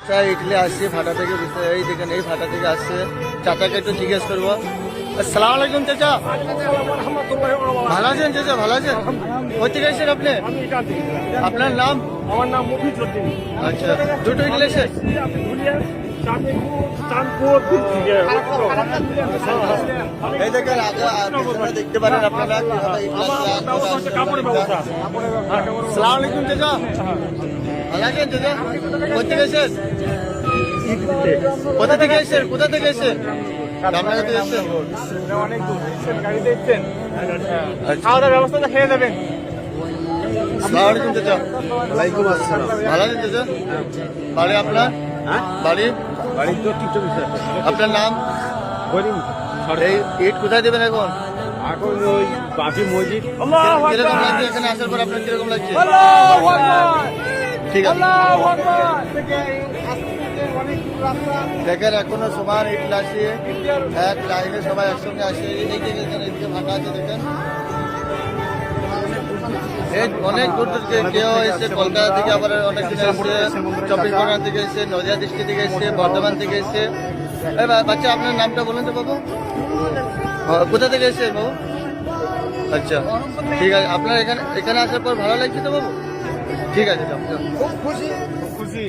বাচ্চা ইডলি আসছে ফাটা থেকে, এই দেখেন এই ফাটা থেকে আসছে। চাচাকে একটু জিজ্ঞেস করবো। আসসালামু আলাইকুম চাচা, ভালো আছেন চাচা? ভালো আছেন? কোথেকে এসেছেন আপনি? আপনার নাম? আমার নাম মফিজউদ্দিন। আচ্ছা, দুটো ইডলি এসেছেন? এই দেখেন আগে দেখতে পারেন আপনারা কিভাবে ইডলি আসছে। আসসালামু আলাইকুম চাচা, ভালো আছেন চাচা? কোথেকে এসেছেন? কোথা থেকে এসেছেন? কোথা থেকে এসেছেন? রামনগর থেকে এসেছেন? অনেক দূর গাড়িতে এসছেন, আচ্ছা। খাওয়া দাওয়ার ব্যবস্থাটা খেয়ে দেবেন। আসসালামু আলাইকুম চাচা। ওয়ালাইকুম আসসালাম। ভালো আছেন চাচা? বাড়ি আপনার? হ্যাঁ, বাড়ি? বাড়ি তো টিকটক আপনার নাম? করিম। এই ইট কোথায় দেবেন এখন? এখন ওই বাকি মসজিদ। কিরকম লাগছে এখানে আসার পর? আপনার কিরকম লাগছে? ঠিক আছে, দেখেন এখনো সমান ইট আসছে, এক লাইনে সবাই একসঙ্গে আসে। এই দিকে এদিকে ফাঁকা আছে দেখেন। এই অনেক দূর দূর থেকে কেউ এসে, কলকাতা থেকে আবার অনেক দিন এসছে, চব্বিশ পরগনা থেকে এসছে, নদিয়া ডিস্ট্রিক্ট থেকে এসছে, বর্ধমান থেকে এসছে। এই বাচ্চা আপনার নামটা বলুন তো বাবু, কোথা থেকে এসছেন বাবু? আচ্ছা ঠিক আছে, আপনার এখানে আসার পর ভালো লাগছে তো বাবু? ঠিক আছে, যাও। খুব খুশি, খুব খুশি।